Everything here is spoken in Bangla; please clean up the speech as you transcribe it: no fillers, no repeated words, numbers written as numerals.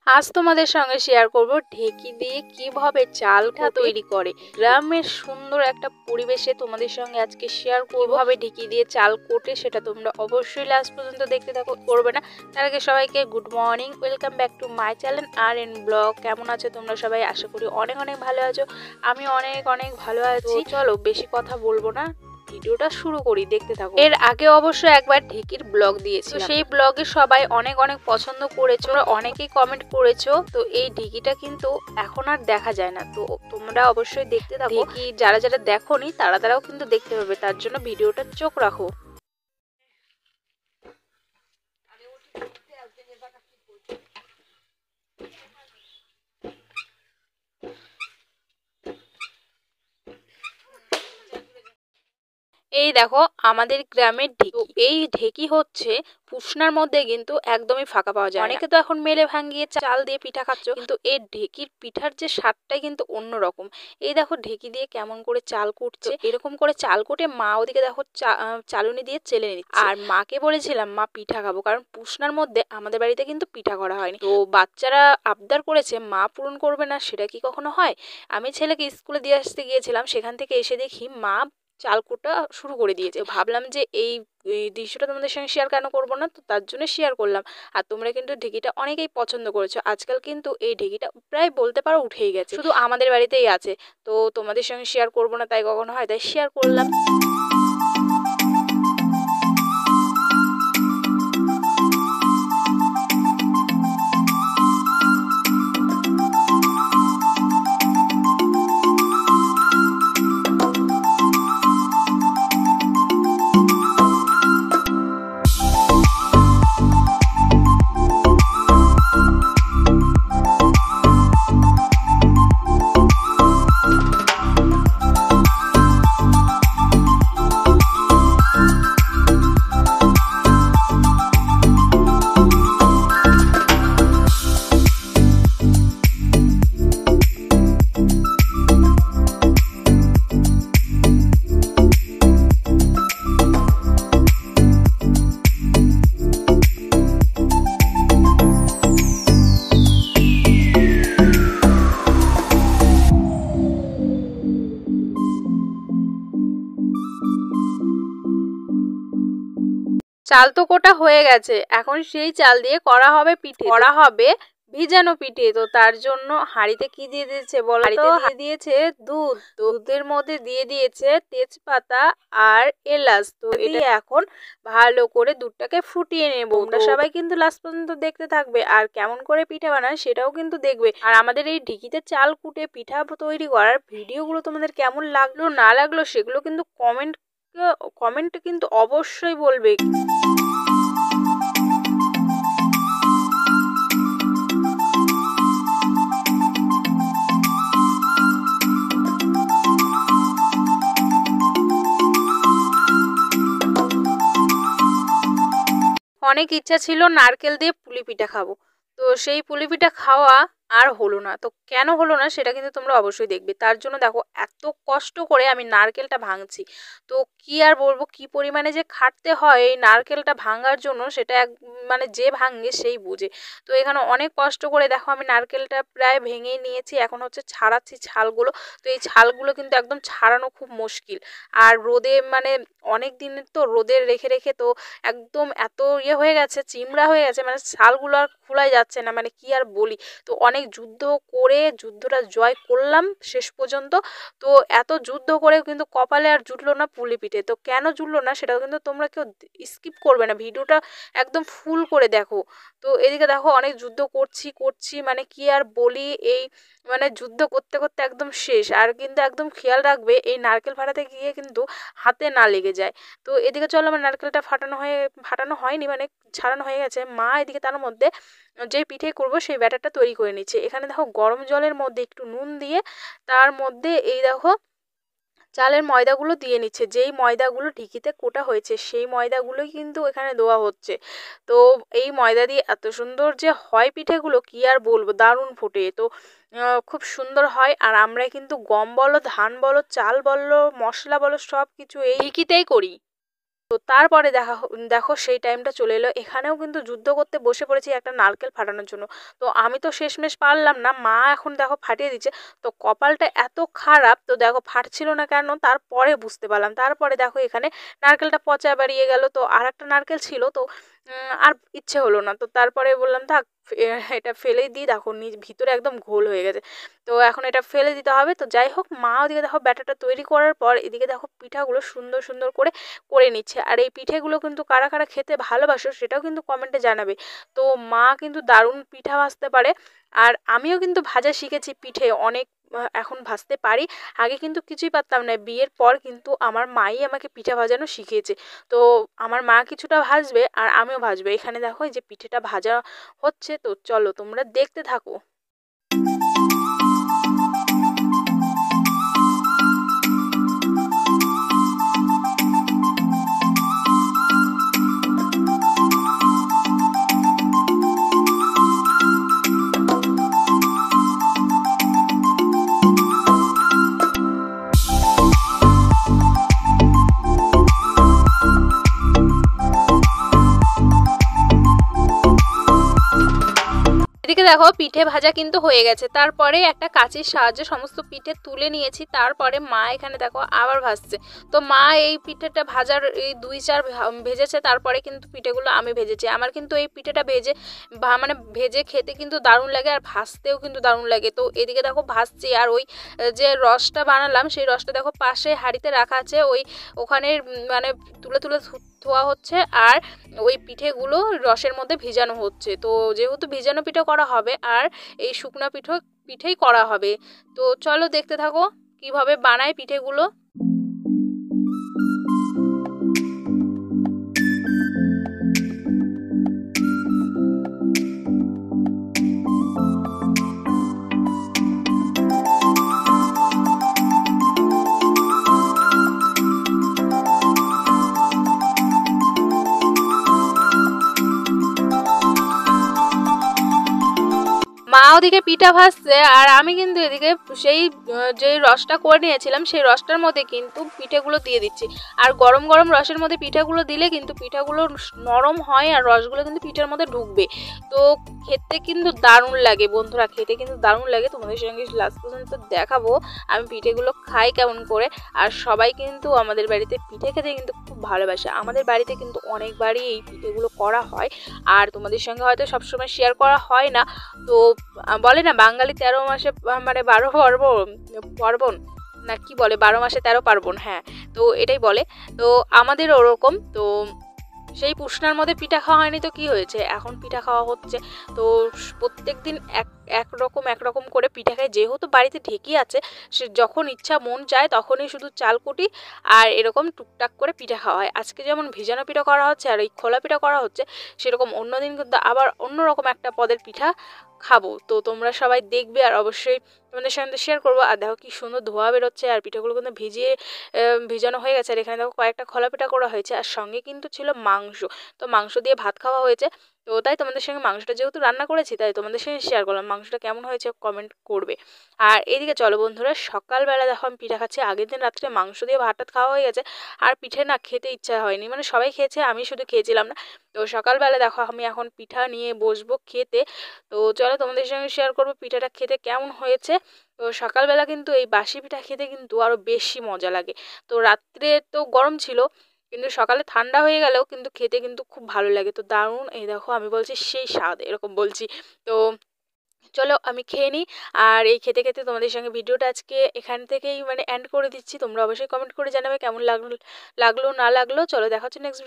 আজ তোমাদের সঙ্গে শেয়ার করব ঢেকি দিয়ে কিভাবে চালটা তৈরি করে। গ্রামের সুন্দর একটা পরিবেশে তোমাদের সঙ্গে আজকে শেয়ার করব কিভাবে ঢেকি দিয়ে চাল কোটে, সেটা তোমরা অবশ্যই লাস্ট পর্যন্ত দেখতে থাকো, করবে না। তার আগে সবাইকে good morning, welcome back to my channel আর এন ব্লগ। কেমন আছো তোমরা সবাই? আশা করি অনেক অনেক ভালো আছো। আমি অনেক অনেক ভালো আছি। চলো বেশি কথা বলবো না, ভিডিওটা শুরু করি, দেখতে থাকো। এর আগে অবশ্য একবার ঢেকির ব্লগ দিয়েছি, তো সেই ব্লগে সবাই অনেক অনেক পছন্দ করেছো, অনেকেই কমেন্ট করেছো। তো এই ঢেকিটা কিন্তু এখন আর দেখা যায় না, তো তোমরা অবশ্যই দেখতে থাকো। ঢেকি যারা যারা দেখোনি তারাও কিন্তু দেখতে পাবে, তার জন্য ভিডিওটা চোখ রাখো। এই দেখো আমাদের গ্রামের ঢেকি। এই ঢেকি হচ্ছে পুষনার মধ্যে কিন্তু একদমই ফাঁকা পাওয়া যায়। অনেকে তো এখন মেলে ভাঙিয়ে চাল দিয়ে পিঠা খাচ্ছ, কিন্তু এই ঢেকির পিঠার যে স্বাদটাই কিন্তু অন্যরকম। এই দেখো ঢেকি দিয়ে কেমন করে চাল কুটছে, এরকম করে চাল কুটে মা ওদিকে দেখো চালুনি দিয়ে চেলে নিচ্ছে। আর মাকে বলেছিলাম মা পিঠা খাবো, কারণ পুষনার মধ্যে আমাদের বাড়িতে কিন্তু পিঠা করা হয়নি। তো বাচ্চারা আবদার করেছে, মা পূরণ করবে না, সেটা কি কখনো হয়? আমি ছেলেকে স্কুলে দিয়ে আসতে গিয়েছিলাম, সেখান থেকে এসে দেখি মা চাল কোটা শুরু করে দিয়েছে। ভাবলাম যে এই দৃশ্যটা তোমাদের সঙ্গে শেয়ার কেন করবো না, তো তার জন্য শেয়ার করলাম। আর তোমরা কিন্তু ঢেকিটা অনেকেই পছন্দ করেছো। আজকাল কিন্তু এই ঢেকিটা প্রায় বলতে পারো উঠেই গেছে, শুধু আমাদের বাড়িতেই আছে। তো তোমাদের সঙ্গে শেয়ার করবো না তাই কখনো হয়, তাই শেয়ার করলাম। চাল তো কোটা হয়ে গেছে, এখন সেই চাল দিয়ে করা হবে পিঠে, করা হবে ভিজানো পিঠে। তো তার জন্য হাঁড়িতে কি দিয়ে দিয়েছে বলো তো? দিয়ে দিয়েছে দুধ। দুধের মধ্যে দিয়ে দিয়েছে তেজপাতা আর এলাচ। তো এটা এখন ভালো করে দুধটাকে ফুটিয়ে নেব। তোমরা সবাই কিন্তু লাস্ট পর্যন্ত দেখতে থাকবে, আর কেমন করে পিঠা বানায় সেটাও কিন্তু দেখবে। আর আমাদের এই ঢেকিতে চাল কুটে পিঠা তৈরি করার ভিডিওগুলো তোমাদের কেমন লাগলো না লাগলো সেগুলো কিন্তু কমেন্টে কিন্তু অবশ্যই বলবে। অনেক ইচ্ছা ছিল নারকেল দিয়ে পুলি পিঠা খাবো, তো সেই পুলি পিঠা খাওয়া আর হলো না। তো কেন হলো না সেটা কিন্তু তোমরা অবশ্যই দেখবে। তার জন্য দেখো এত কষ্ট করে আমি নারকেলটা ভাঙছি। তো কি আর বলবো, কি পরিমাণে যে খাটতে হয় এই নারকেলটা ভাঙার জন্য, সেটা মানে যে ভাঙে সেই বুঝে। তো এখানে অনেক কষ্ট করে দেখো আমি নারকেলটা প্রায় ভেঙে নিয়েছি, এখন হচ্ছে ছাড়াচ্ছি ছালগুলো। তো এই ছালগুলো কিন্তু একদম ছাড়ানো খুব মুশকিল। আর রোদে মানে অনেক দিনের তো রোদে রেখে রেখে তো একদম এত হয়ে গেছে, চিমড়া হয়ে গেছে, মানে ছালগুলো আর খোলাই যাচ্ছে না, মানে কি আর বলি। তো অনেক যুদ্ধ করে যুদ্ধটা জয় করলাম শেষ পর্যন্ত। তো এত যুদ্ধ করেও কিন্তু কপালে আর জুটলো না পুলি পিঠে। তো কেন জুটলো না সেটাও কিন্তু তোমরা কেউ স্কিপ করবে না, ভিডিওটা একদম ফুল করে দেখো। তো এদিকে দেখো অনেক যুদ্ধ করছি মানে কি আর বলি, এই মানে যুদ্ধ করতে করতে একদম শেষ। আর কিন্তু একদম খেয়াল রাখবে এই নারকেল ফাটাতে গিয়ে কিন্তু হাতে না লেগে যায়। তো এদিকে চলো আমার নারকেলটা ফাটানো হয়নি, মানে ছাড়ানো হয়ে গেছে। মা এদিকে তার মধ্যে যে পিঠে করব সেই ব্যাটারটা তৈরি করে নিচ্ছে। এখানে দেখো গরম জলের মধ্যে একটু নুন দিয়ে তার মধ্যে এই দেখো চালের ময়দাগুলো দিয়ে নিচ্ছে। যেই ময়দাগুলো ঢেকিতে কোটা হয়েছে সেই ময়দাগুলোই কিন্তু এখানে দেওয়া হচ্ছে। তো এই ময়দা দিয়ে এত সুন্দর যে হয় পিঠেগুলো কি আর বলবো, দারুণ ফোটে। তো খুব সুন্দর হয়। আর আমরা কিন্তু গম বলো ধান বলো চাল বলো মশলা বলো সব কিছু এই ঢেকিতেই করি। তো তারপরে দেখো সেই টাইমটা চলে এলো, এখানেও কিন্তু যুদ্ধ করতে বসে পড়েছি একটা নারকেল ফাটানোর জন্য। তো আমি তো শেষমেশ পারলাম না, মা এখন দেখো ফাটিয়ে দিচ্ছে। তো কপালটা এত খারাপ, তো দেখো ফাটছিল না কেন তারপরে বুঝতে পারলাম। তারপরে দেখো এখানে নারকেলটা পচা বেরিয়ে গেল। তো আর একটা নারকেল ছিল, তো আর ইচ্ছে হলো না। তো তারপরে বললাম থাক, এটা ফেলেই দিই। দেখো ভিতরে একদম ঘোল হয়ে গেছে, তো এখন এটা ফেলে দিতে হবে। তো যাই হোক, মা ওদিকে দেখো ব্যাটারটা তৈরি করার পর এদিকে দেখো পিঠাগুলো সুন্দর সুন্দর করে করে নিচ্ছে। আর এই পিঠেগুলো কিন্তু কারা কারা খেতে ভালোবাসো সেটাও কিন্তু কমেন্টে জানাবে। তো মা কিন্তু দারুণ পিঠা ভাজতে পারে, আর আমিও কিন্তু ভাজা শিখেছি পিঠে অনেক, এখন ভাজতে পারি। আগে কিন্তু কিছুই পারতাম না, বিয়ের পর কিন্তু আমার মাই আমাকে পিঠা ভাজানো শিখিয়েছে। তো আমার মা কিছুটা ভাজবে আর আমিও ভাজবো। এখানে দেখো এই যে পিঠেটা ভাজা হচ্ছে, তো চলো তোমরা দেখতে থাকো। এদিকে দেখো পিঠে ভাজা কিন্তু হয়ে গেছে। তারপরে একটা কাঁচির সাহায্যে সমস্ত পিঠে তুলে নিয়েছি। তারপরে মা এখানে দেখো আবার ভাজছে। তো মা এই পিঠেটা ভাজার এই 2-4 ভেজেছে, তারপরে কিন্তু পিঠেগুলো আমি ভেজেছি। আমার কিন্তু এই পিঠেটা মানে ভেজে খেতে কিন্তু দারুণ লাগে, আর ভাজতেও কিন্তু দারুণ লাগে। তো এদিকে দেখো ভাজছি, আর ওই যে রসটা বানালাম সেই রসটা দেখো পাশে হাঁড়িতে রাখা আছে, ওখানে মানে তুলে তুলে ধোয়া হচ্ছে, আর ওই পিঠেগুলো রসের মধ্যে ভিজানো হচ্ছে। তো যেহেতু ভিজানো পিঠে করা হবে আর এই শুকনো পিঠেই করা হবে। তো চলো দেখতে থাকো কিভাবে বানায় পিঠেগুলো। মা ওদিকে পিঠা ভাজছে, আর আমি কিন্তু এদিকে সেই যে রসটা করে নিয়েছিলাম সেই রসটার মধ্যে কিন্তু পিঠেগুলো দিয়ে দিচ্ছি। আর গরম গরম রসের মধ্যে পিঠাগুলো দিলে কিন্তু পিঠাগুলো নরম হয়, আর রসগুলো কিন্তু পিঠার মধ্যে ঢুকবে। তো খেতে কিন্তু দারুণ লাগে বন্ধুরা, খেতে কিন্তু দারুণ লাগে। তোমাদের সঙ্গে লাস্ট পর্যন্ত দেখাবো আমি পিঠেগুলো খাই কেমন করে। আর সবাই কিন্তু আমাদের বাড়িতে পিঠে খেতে কিন্তু খুব ভালোবাসে। আমাদের বাড়িতে কিন্তু অনেকবারই এই পিঠেগুলো করা হয়, আর তোমাদের সঙ্গে হয়তো সবসময় শেয়ার করা হয় না। তো বলে না বাঙালি 13 মাসে মানে 12 পার্বণ, না কি বলে 12 মাসে 13 পার্বণ, হ্যাঁ তো এটাই বলে। তো আমাদের ওরকম। তো সেই পুষ্ণার মধ্যে পিঠা খাওয়া হয়নি তো কি হয়েছে, এখন পিঠা খাওয়া হচ্ছে। তো প্রত্যেক দিন একরকম করে পিঠা খাই। যেহেতু বাড়িতে ঢেঁকি আছে, সে যখন ইচ্ছা মন চায় তখনই শুধু চাল কুটি আর এরকম টুকটাক করে পিঠা খাওয়া হয়। আজকে যেমন ভিজানো পিঠা করা হচ্ছে আর এই খোলা পিঠা করা হচ্ছে, সেরকম অন্যদিন কিন্তু আবার অন্যরকম একটা পদের পিঠা খাবো। তো তোমরা সবাই দেখবে, আর অবশ্যই তোমাদের সঙ্গে শেয়ার করবো। আর দেখো কি সুন্দর ধোয়া বেরোচ্ছে, আর পিঠাগুলো কিন্তু ভিজানো হয়ে গেছে। আর এখানে দেখো কয়েকটা খোলা পিঠা করা হয়েছে, আর সঙ্গে কিন্তু ছিল মাংস। তো মাংস দিয়ে ভাত খাওয়া হয়েছে। তো তাই তোমাদের সঙ্গে মাংসটা যেহেতু রান্না করেছি তাই তোমাদের সঙ্গে শেয়ার করলাম। মাংসটা কেমন হয়েছে কমেন্ট করবে। আর এদিকে চলো বন্ধুরা, সকালবেলা দেখো আমি পিঠা খাচ্ছি। আগের দিন রাত্রে মাংস দিয়ে ভাত খাওয়া হয়ে গেছে, আর পিঠে না খেতে ইচ্ছা হয়নি, মানে সবাই খেয়েছে আমি শুধু খেয়েছিলাম না। তো সকালবেলা দেখো আমি এখন পিঠা নিয়ে বসবো খেতে। তো চলো তোমাদের সঙ্গে শেয়ার করবো পিঠাটা খেতে কেমন হয়েছে। তো সকালবেলা কিন্তু এই বাসি পিঠা খেতে কিন্তু আরও বেশি মজা লাগে। তো রাত্রে তো গরম ছিল, কিন্তু সকালে ঠান্ডা হয়ে গেলেও কিন্তু খেতে কিন্তু খুব ভালো লাগে। তো দারুণ, এই দেখো আমি বলছি সেই স্বাদ, এরকম বলছি। তো চলো আমি খেয়ে নিই। আর এই খেতে খেতে তোমাদের সঙ্গে ভিডিওটা আজকে এখান থেকেই মানে এন্ড করে দিচ্ছি। তোমরা অবশ্যই কমেন্ট করে জানাবে কেমন লাগলো না লাগলো। চলো দেখা হচ্ছে নেক্সট